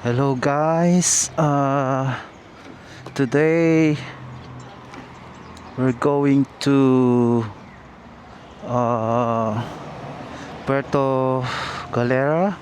Hello guys, today we're going to Puerto Galera.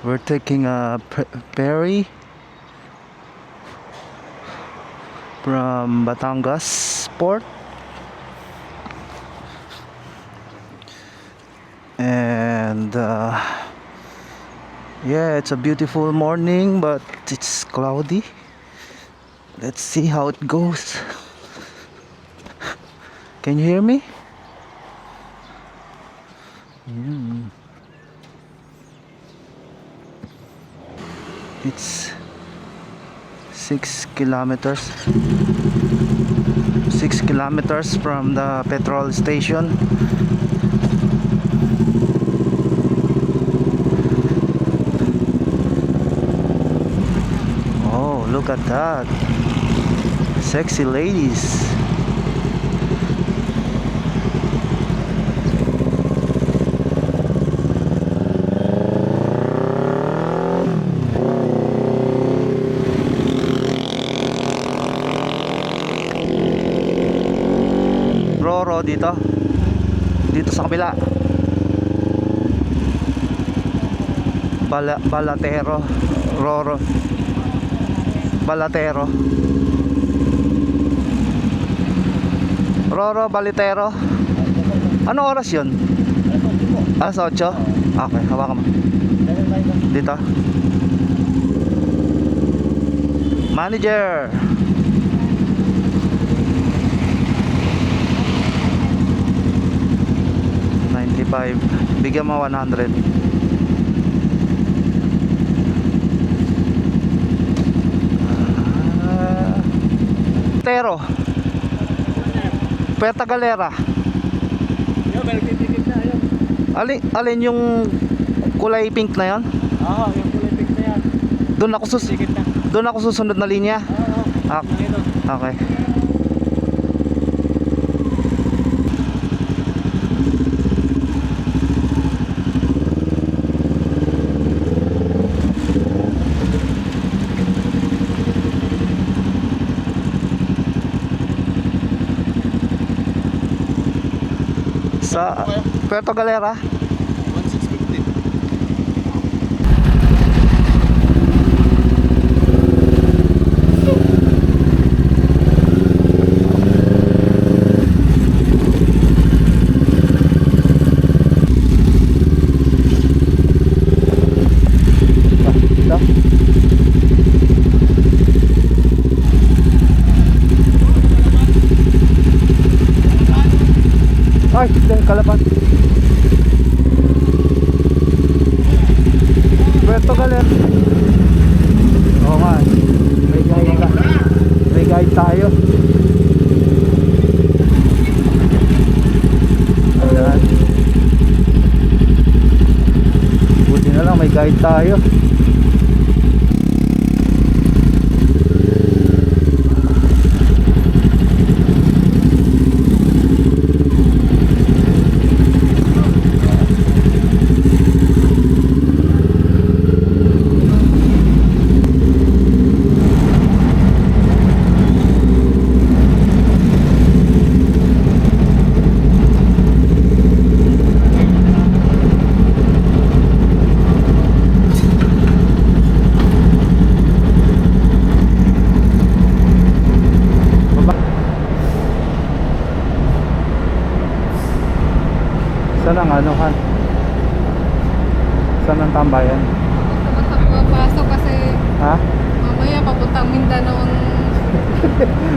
We're taking a ferry from Batangas port, and yeah, it's a beautiful morning, but it's cloudy. Let's see how it goes. Can you hear me? It's 6 kilometers. 6 kilometers from the petrol station. Oh, look at that. Sexy ladies. Roro dito. Dito sa kabila. Balatero. Roro. Balatero. Roro Balatero. Ano oras yun? Alas 8? Okay, hawakan mo. Dito. Manager. Bigyan mo 100. Tero Puerto Galera. Alin yung kulay pink na yan? Oo, yung kulay pink na yan. Doon ako susunod na linya. Oo, Okay. Sa Puerto Galera 1650. Ay, Kalapan. Puerto Galera. Oo nga. May guide tayo. Ayan. Buti na lang may guide tayo. Saan ang anuhan? Saan ang tambayan? Pasok kasi Ha? mamaya papuntang Mindanao ang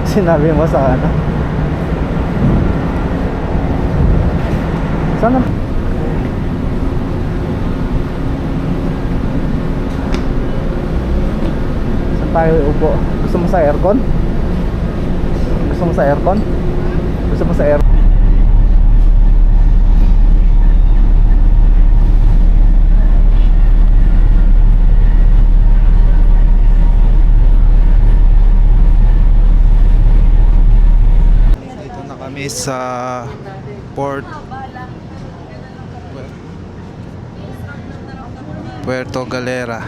Sinabi mo sa ano? Saan ang... Saan tayo upo? Gusto mo sa aircon? Gusto mo sa aircon? Gusto mo sa aircon? Kami sa Puerto Galera.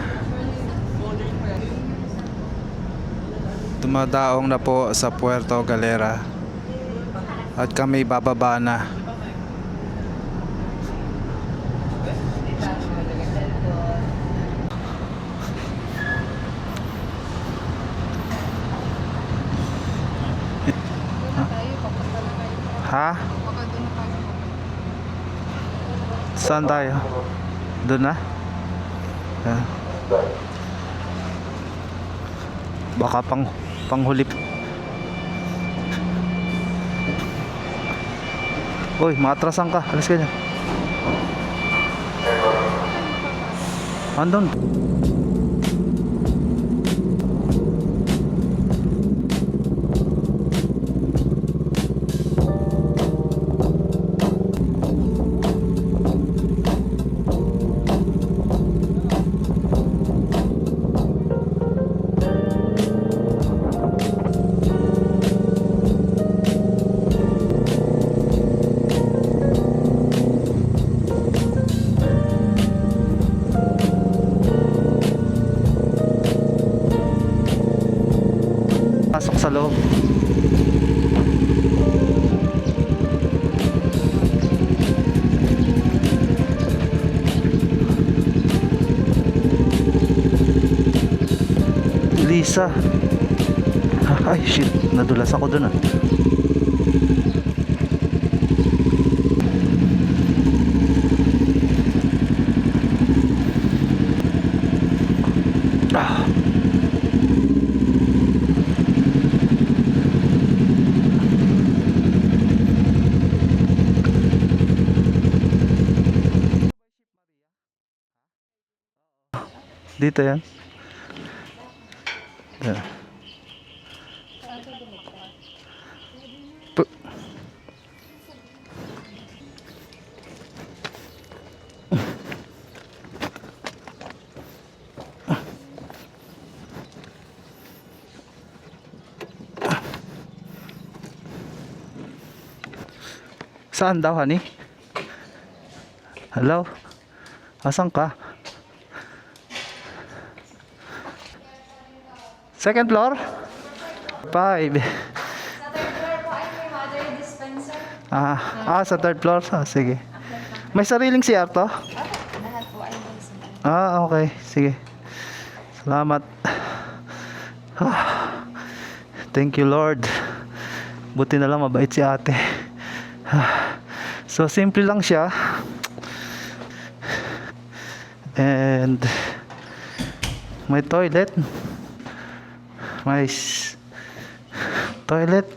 Dumadaong na po sa Puerto Galera at kami bababa na. Doon na tayo, papunta na tayo. Ha? Baka doon na tayo. Saan tayo? Doon na? Ah. Baka panghuli. Uy, maatrasan ka. Alis ka dyan. Andun. Pasok sa loob. Lisa. Ay shit, nadulas ako dun ah. Ah. Dito yan. Yeah. Saan daw, honey? Hello? Asan ka? Second floor? 5. Sa third floor po ay may water dispenser. Sa third floor. Sige. May sariling CR to? Lahat po ay may sila. Okay. Sige. Salamat. Thank you, Lord. Buti na lang mabait si ate. So, simple lang siya. And may toilet. May toilet.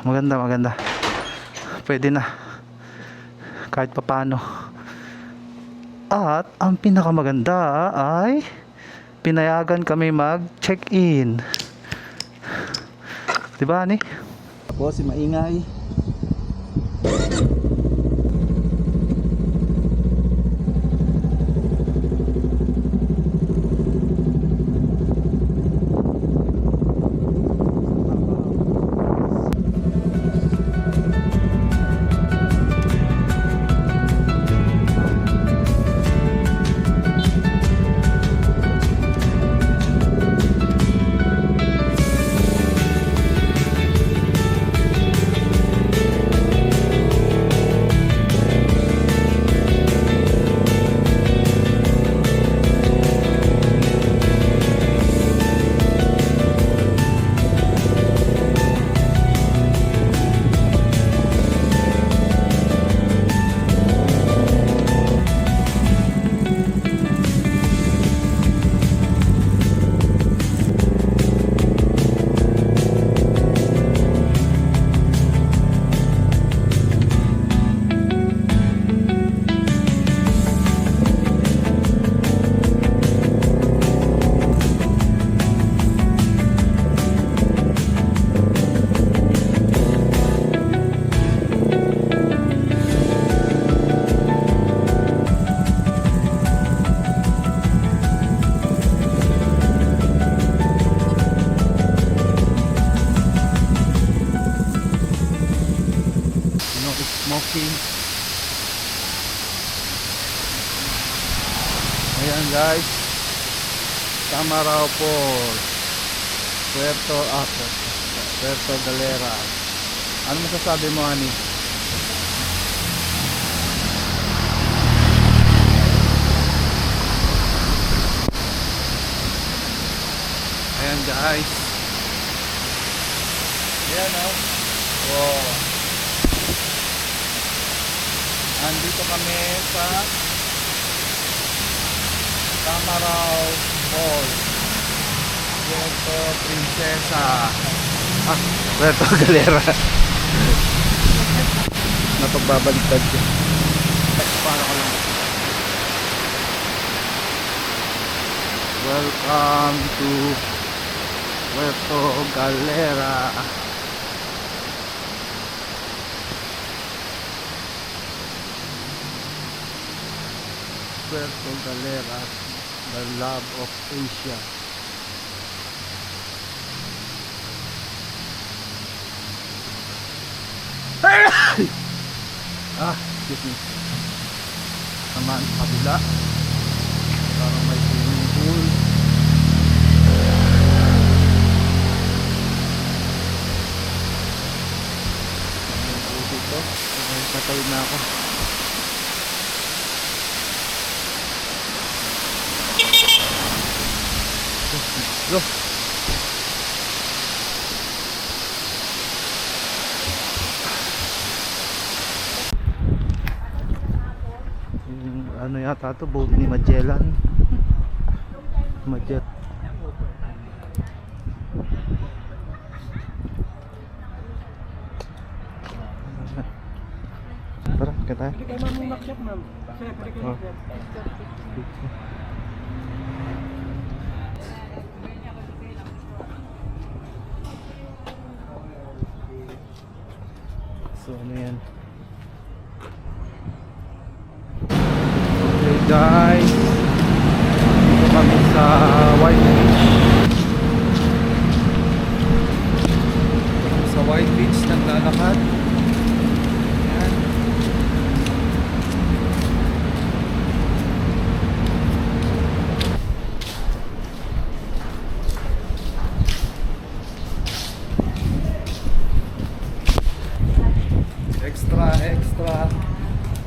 Maganda. Pwede na. Kahit papano. At ang pinakamaganda ay pinayagan kami mag-check-in. Diba, ani? Ako si Maingay. smoking. Ayan guys, Camarao Falls, Puerto Galera. Ano masasabi mo, Ani? Ayan guys. Ayan oh. Wow. Andito kami sa Camarao Falls, Puerto Princesa. Puerto Galera. Napagbabaliktad ko. Para ko lang. Welcome to Puerto Galera. Puerto Galera, the love of Asia. Excuse me. Naman sa kabila. Parang may swimming pool. Swimming pool dito. Okay, patawid na ako. Go. Ano yata to, boat ni Magellan. Tara, kita. Pwede kayo ma'am makyat ma'am. Sir, pwede kayo Oh. makyat. So ano yan? Okay guys, dito kami sa White Beach. Sa White Beach naglalakad. Ayan.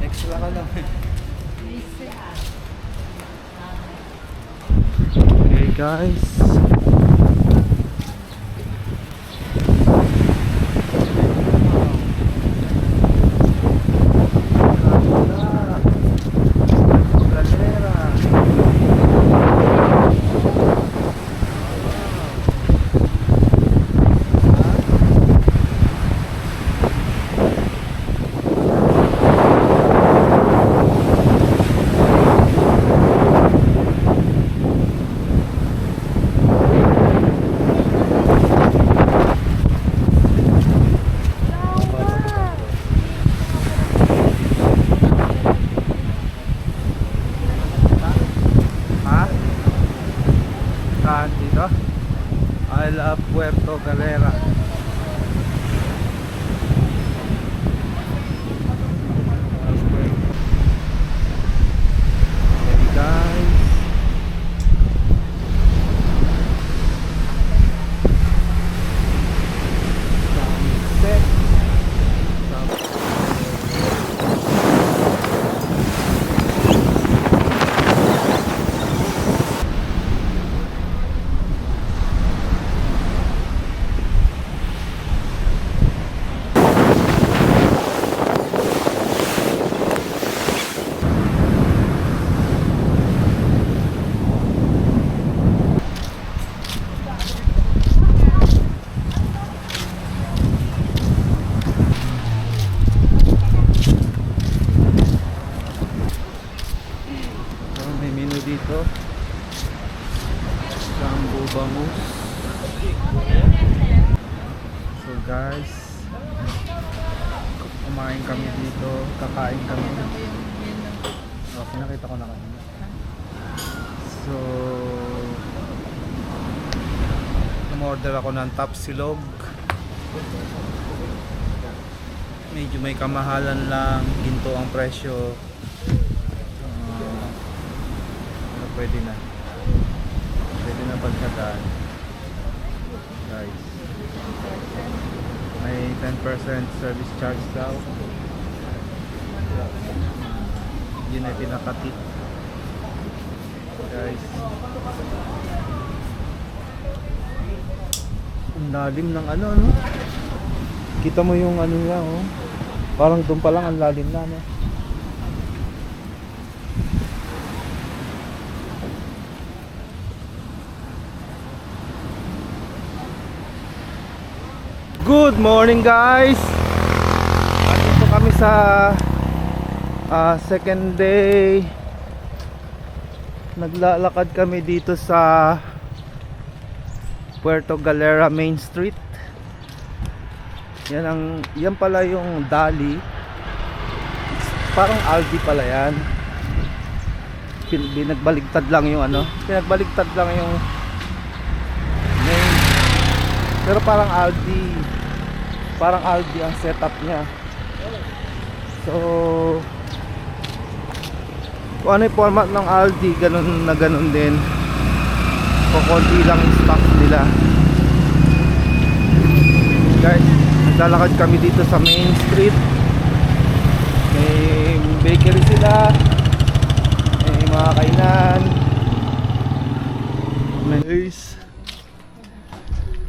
Extra ka lang. Okay guys. Saan dito? I love Puerto Galera. Okay guys. Sunset. May menu dito. Jambu bangus. So guys, kumain kami dito, kakain kami. Oh, pinakita ko na kanina. So, umorder ako ng tapsilog. Medyo may kamahalan lang, ginto ang presyo. Pwede na. Pwede na pagsadaan. Guys. May 10% service charge daw. Yun ay pinaka-tip. Guys. Ang lalim ng ano. Kita mo yung ano niya, oh. Parang doon pa lang ang lalim na, no? Good morning, guys. Dito kami sa second day. Naglalakad kami dito sa Puerto Galera Main Street. Yan pala yung Dali. Parang Aldi pala yan. Pinagbaligtad lang yung ano. Pinagbaligtad lang yung main. Pero parang Aldi. Parang Aldi ang setup niya. So kung ano yung format ng Aldi, ganun na ganun din. Kukunti lang yung stock nila. Guys, naglalakad kami dito sa Main Street. May bakery sila, may mga kainan,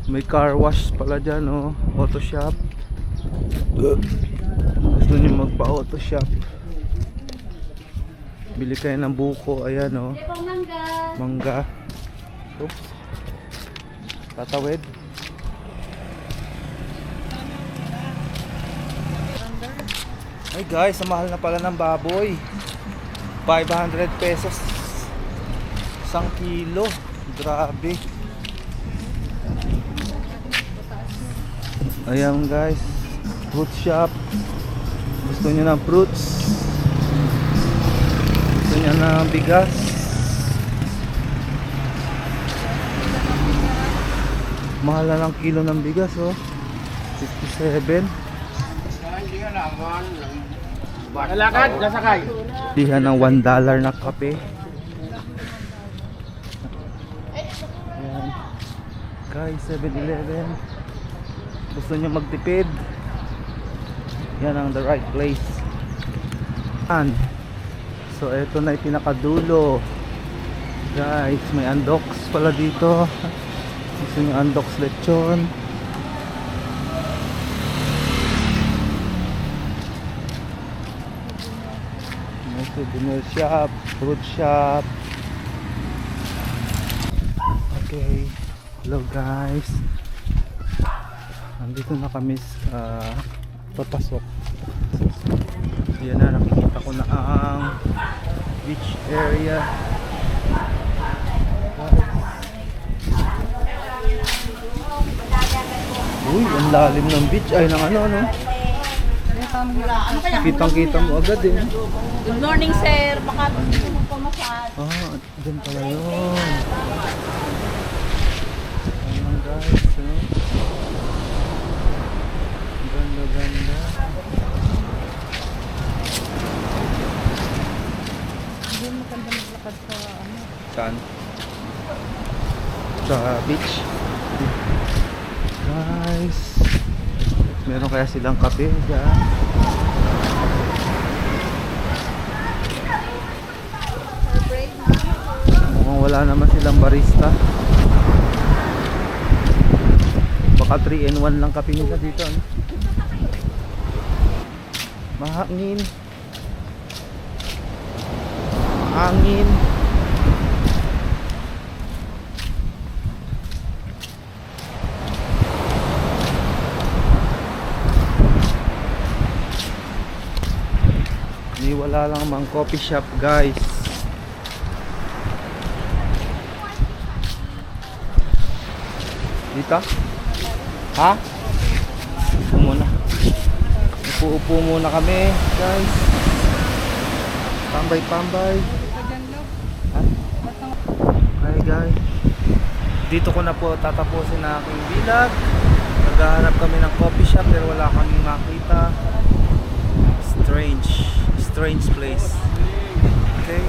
may car wash pala dyan, oh. Auto shop. Gusto nyo magpa auto shop, bili kayo ng buko. Ayan, oh. Mangga. Oops, tatawid. Ay guys, ang mahal na pala ng baboy. 500 pesos 1 kilo. Grabe. Ayan guys, fruit shop. Gusto niyo ng fruits, gusto niyo ng bigas. Mahal na ng kilo ng bigas, oh. 57. Lalakad, lasakay. Dihan ng $1 na kape. Ayan. Guys, 7-Eleven. Gusto nyo magtipid, yan ang the right place. So eto na yung pinakadulo. Guys, may Andox pala dito. Gusto nyo Andox lechon. Dinner shop, fruit shop. Okay, hello guys. Nandito na kami sa papasok. Yan na, nakikita ko na ang beach area. Uy, ang lalim ng beach. Ay, ng ano. Kitang-kita mo agad eh. Good morning, sir. Baka pumasad. Ah, dyan pala yun. Ayan guys, oh. Ganda. Hindi mo maganda maglakad sa ano. Saan? Sa beach. Guys, meron kaya silang kape dyan? Mukhang wala naman silang barista. Baka 3-in-1 lang kape nila dito, ano? Mahangin. Wala lang mang coffee shop guys. Dito? Ha? Upo muna. Upo muna kami guys. Tambay. Ha? Hi guys. Dito ko na po tatapusin na aking vlog. Naghahanap kami ng coffee shop pero wala kaming makita. Strange place. Okay,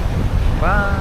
bye.